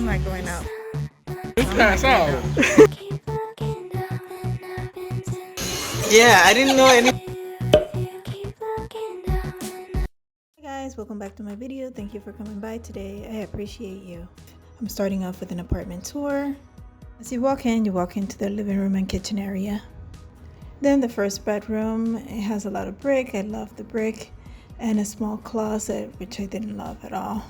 I'm not going out. You pass out. Yeah, I didn't know any. Hey guys, welcome back to my video. Thank you for coming by today. I appreciate you. I'm starting off with an apartment tour. As you walk into the living room and kitchen area. Then the first bedroom, it has a lot of brick. I love the brick. And a small closet, which I didn't love at all.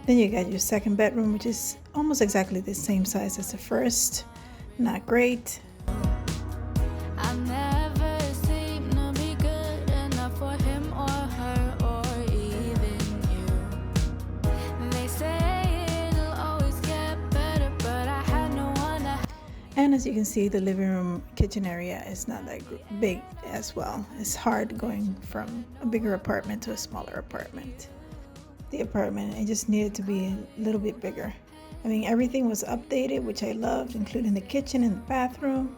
Then you got your second bedroom, which is almost exactly the same size as the first. Not great. And as you can see, the living room kitchen area is not that big as well. It's hard going from a bigger apartment to a smaller apartment. The apartment, it just needed to be a little bit bigger. I mean, everything was updated, which I loved, including the kitchen and the bathroom.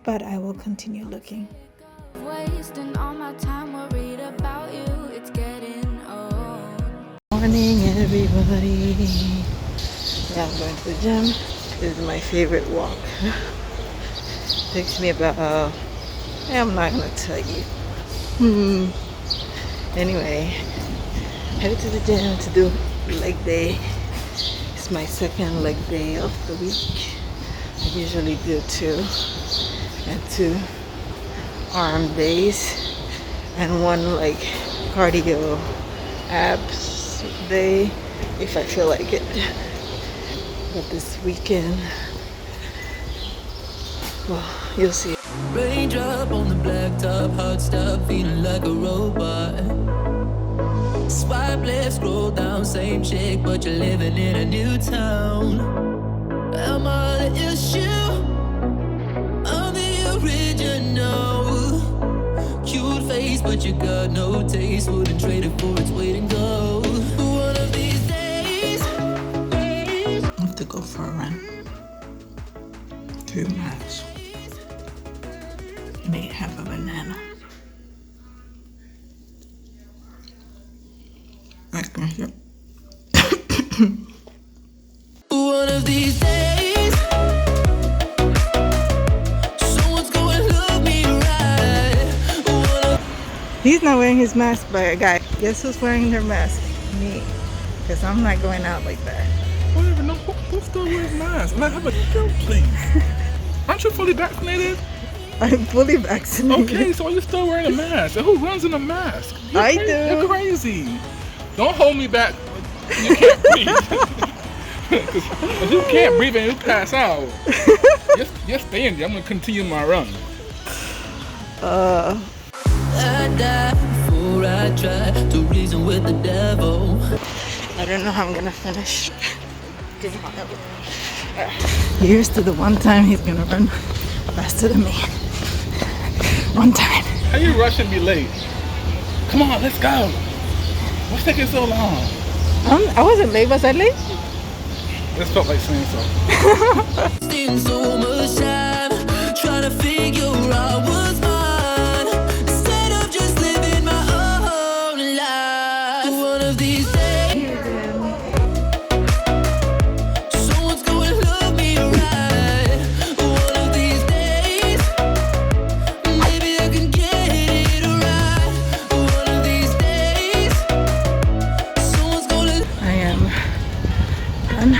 But I will continue looking. Wasting all my time worried about you. It's getting old. Morning, everybody. Yeah, I'm going to the gym. This is my favorite walk. Takes me about, I'm not gonna tell you. Anyway, headed to the gym to do leg day. It's my second leg day of the week. I usually do 2 and 2 arm days and 1 like cardio abs day if I feel like it. But this weekend, well, you'll see. Raindrop on the blacktop, hard stuff, feeling like a robot. Swipe left, scroll down, same chick, but you're living in a new town. Am I the issue? I'm the original. Cute face, but you got no taste. Wouldn't trade it for its weight in gold. One of these days. To go for a run. 2 miles. And ate half a banana. I can hear. One of these days, someone's gonna love me right. He's not wearing his mask, but guys, guess who's wearing their mask? Me. Because I'm not going out like that. I don't even know who still wears masks. Like, have a joke, please. Aren't you fully vaccinated? I'm fully vaccinated. Okay, so you're still wearing a mask. And who runs in a mask? I do. You're crazy. Don't hold me back. You can't breathe. Because you can't breathe and you pass out. Just stay in there. I'm going to continue my run. I die before I try to reason with the devil. I don't know how I'm gonna finish. Here's to the one time he's gonna run faster than me. One time. How you rushing me late? Come on, let's go. What's taking so long? I wasn't late. Was I late? This felt like saying so. Wasting so much time trying to figure out what's mine instead of just living my own life. One of these days, someone's gonna love me right. One of these days, maybe I can get it right. One of these days, someone's gonna. I am done.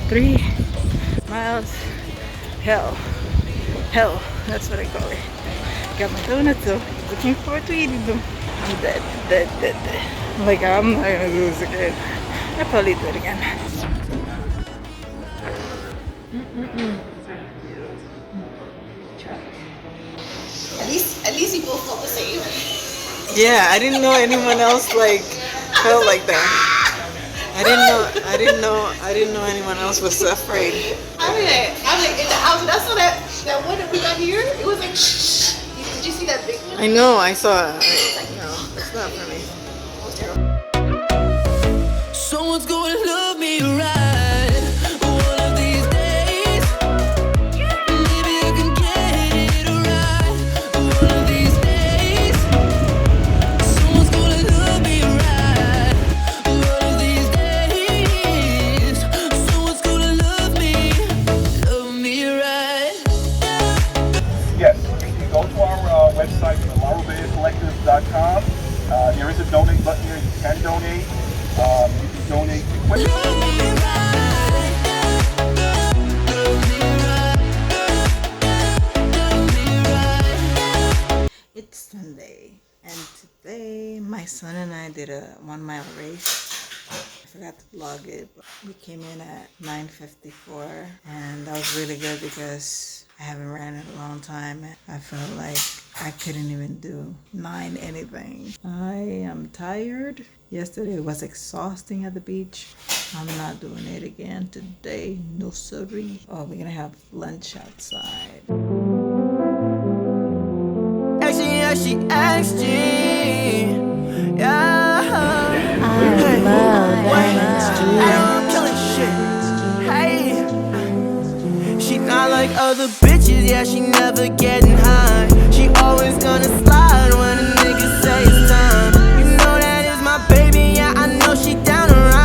3 miles. Hell, that's what I call it. Got my donuts, so looking forward to eating them. I'm dead. Like, I'm not gonna do this again. I'll probably do it again. At least you both felt the same. Yeah, I didn't know anyone else like felt like that. I didn't know anyone else was so afraid. I mean, in the house, and I saw that one that we got here. It was like, shh. Did you see that big one? I know, I saw it. No, it's not for me. Someone's gonna love me right. One of these days, maybe I can get it right. One of these days, someone's gonna love me right. One of these days. did a 1 mile race. I forgot to vlog it, but we came in at 9:54, and that was really good because I haven't ran in a long time. I felt like I couldn't even do 9 anything. I am tired. Yesterday was exhausting at the beach. I'm not doing it again today. No sorry. Oh, we're gonna have lunch outside. She asked me, yeah. I love I'm killing shit. Hey, she not like other bitches, yeah, she never getting high.